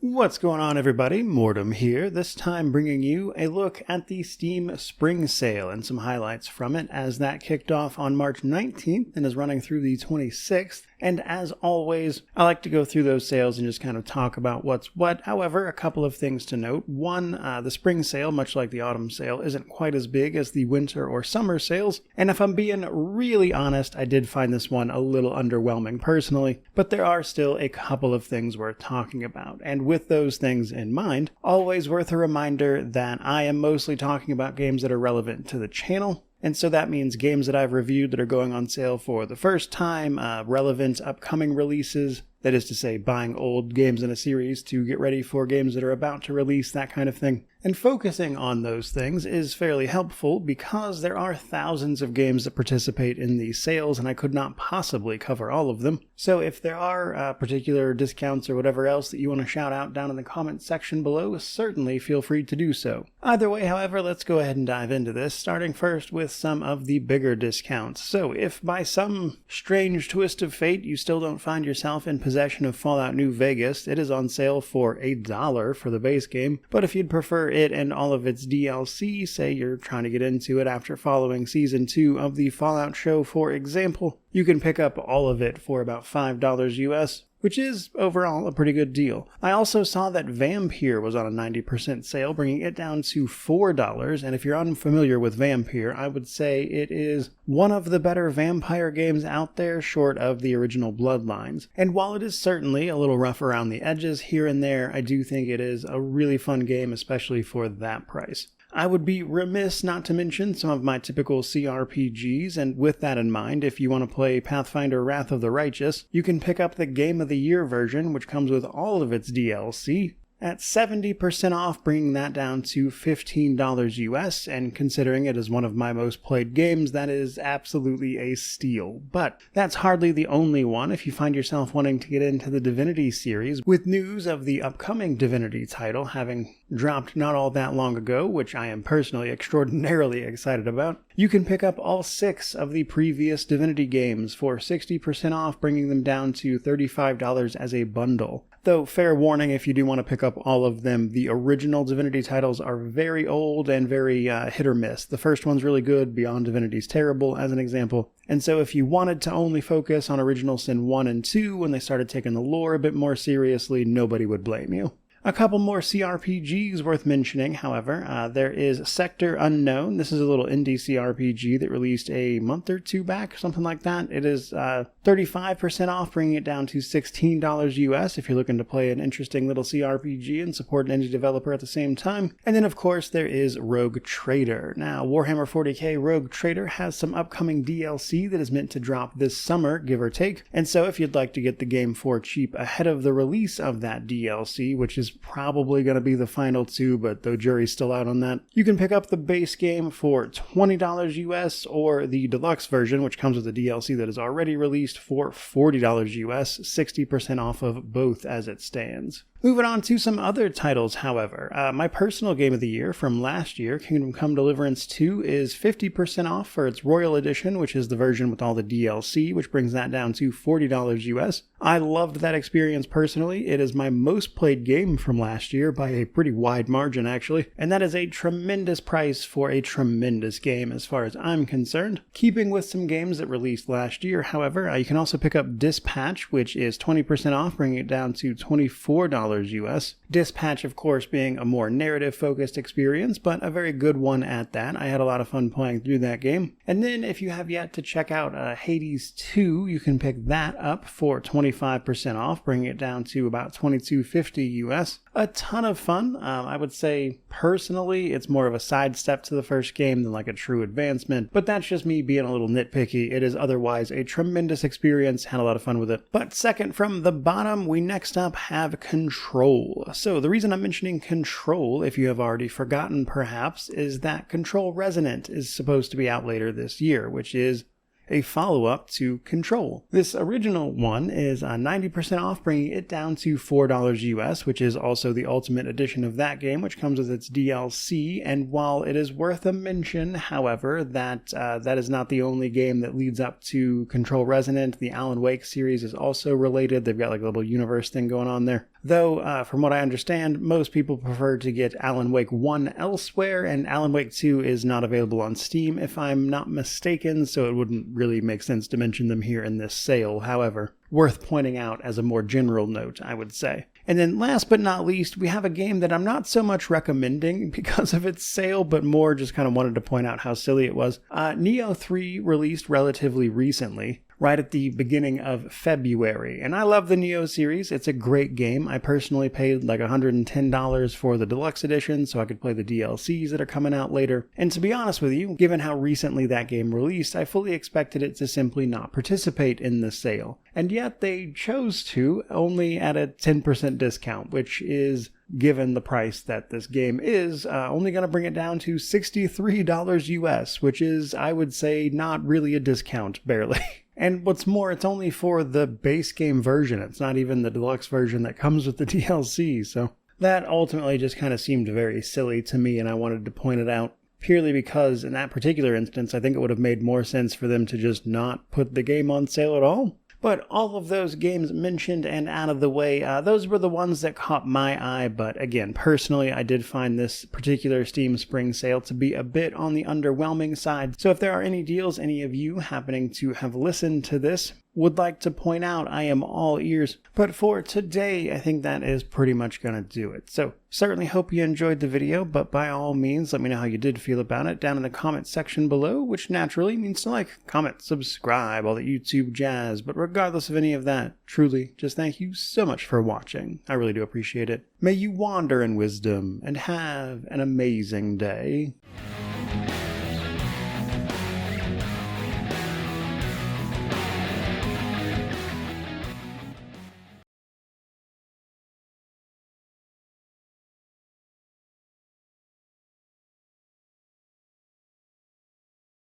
What's going on, everybody? Mortem here, this time bringing you a look at the Steam Spring Sale and some highlights from it, as that kicked off on March 19th and is running through the 26th. And as always, I like to go through those sales and just kind of talk about what's what. However, a couple of things to note. One, the spring sale, much like the autumn sale, isn't quite as big as the winter or summer sales. And if I'm being really honest, I did find this one a little underwhelming personally, but there are still a couple of things worth talking about. And with those things in mind, always worth a reminder that I am mostly talking about games that are relevant to the channel. And so that means games that I've reviewed that are going on sale for the first time, relevant upcoming releases, that is to say buying old games in a series to get ready for games that are about to release, that kind of thing. And focusing on those things is fairly helpful because there are thousands of games that participate in these sales and I could not possibly cover all of them. So if there are particular discounts or whatever else that you want to shout out down in the comment section below, certainly feel free to do so. Either way, however, let's go ahead and dive into this, starting first with some of the bigger discounts. So if by some strange twist of fate you still don't find yourself in possession of Fallout New Vegas, it is on sale for $1 for the base game, but if you'd prefer it and all of its DLC, say you're trying to get into it after following Season 2 of the Fallout show, for example, you can pick up all of it for about $5 US, which is overall a pretty good deal. I also saw that Vampyr was on a 90% sale, bringing it down to $4, and if you're unfamiliar with Vampyr, I would say it is one of the better vampire games out there, short of the original Bloodlines. And while it is certainly a little rough around the edges here and there, I do think it is a really fun game, especially for that price. I would be remiss not to mention some of my typical CRPGs, and with that in mind, if you want to play Pathfinder Wrath of the Righteous, you can pick up the Game of the Year version, which comes with all of its DLC, at 70% off, bringing that down to $15 US, and considering it is one of my most played games, that is absolutely a steal. But that's hardly the only one if you find yourself wanting to get into the Divinity Series, with news of the upcoming Divinity title having dropped not all that long ago, which I am personally extraordinarily excited about. You can pick up all 6 of the previous Divinity games for 60% off, bringing them down to $35 as a bundle. Though, fair warning, if you do want to pick up all of them, the original Divinity titles are very old and very hit or miss. The first one's really good, Beyond Divinity's terrible, as an example. And so if you wanted to only focus on Original Sin 1 and 2 when they started taking the lore a bit more seriously, nobody would blame you. A couple more CRPGs worth mentioning, however. There is Sector Unknown. This is a little indie CRPG that released a month or two back, something like that. It is 35% off, bringing it down to $16 US if you're looking to play an interesting little CRPG and support an indie developer at the same time. And then, of course, there is Rogue Trader. Now, Warhammer 40k Rogue Trader has some upcoming DLC that is meant to drop this summer, give or take. And so if you'd like to get the game for cheap ahead of the release of that DLC, which is probably going to be the final 2, but the jury's still out on that, you can pick up the base game for $20 US or the deluxe version, which comes with the DLC that is already released, for $40 US, 60% off of both as it stands. Moving on to some other titles, however. My personal game of the year from last year, Kingdom Come Deliverance 2, is 50% off for its Royal Edition, which is the version with all the DLC, which brings that down to $40 US. I loved that experience personally. It is my most played game from last year by a pretty wide margin, actually, and that is a tremendous price for a tremendous game as far as I'm concerned. Keeping with some games that released last year, however, you can also pick up Dispatch, which is 20% off, bringing it down to $24 US. Dispatch, of course, being a more narrative-focused experience, but a very good one at that. I had a lot of fun playing through that game. And then, if you have yet to check out Hades 2, you can pick that up for 25% off, bringing it down to about $22.50 US. A ton of fun. I would say, personally, it's more of a sidestep to the first game than like a true advancement, but that's just me being a little nitpicky. It is otherwise a tremendous experience, had a lot of fun with it. But second from the bottom, we next up have Control. So the reason I'm mentioning Control, if you have already forgotten perhaps, is that Control Resonant is supposed to be out later this year, which is a follow-up to Control. This original one is 90% off, bringing it down to $4 US, which is also the Ultimate Edition of that game, which comes with its DLC. And while it is worth a mention, however, that that is not the only game that leads up to Control Resonant. The Alan Wake series is also related. They've got like a little universe thing going on there. Though, from what I understand, most people prefer to get Alan Wake 1 elsewhere, and Alan Wake 2 is not available on Steam, if I'm not mistaken, so it wouldn't really make sense to mention them here in this sale. However, worth pointing out as a more general note, I would say. And then last but not least, we have a game that I'm not so much recommending because of its sale, but more just kind of wanted to point out how silly it was. Nioh 3 released relatively recently, right at the beginning of February. And I love the Nioh series. It's a great game. I personally paid like $110 for the deluxe edition so I could play the DLCs that are coming out later. And to be honest with you, given how recently that game released, I fully expected it to simply not participate in the sale. And yet they chose to, only at a 10% discount, which is, given the price that this game is, only going to bring it down to $63 US, which is, I would say, not really a discount, barely. And what's more, it's only for the base game version. It's not even the deluxe version that comes with the DLC, so that ultimately just kind of seemed very silly to me, and I wanted to point it out purely because in that particular instance, I think it would have made more sense for them to just not put the game on sale at all. But all of those games mentioned and out of the way, those were the ones that caught my eye. But again, personally, I did find this particular Steam Spring Sale to be a bit on the underwhelming side. So if there are any deals any of you happening to have listened to this would like to point out, I am all ears. But for today, I think that is pretty much going to do it. So certainly hope you enjoyed the video, but by all means, let me know how you did feel about it down in the comment section below, which naturally means to like, comment, subscribe, all the YouTube jazz. But regardless of any of that, truly, just thank you so much for watching. I really do appreciate it. May you wander in wisdom and have an amazing day.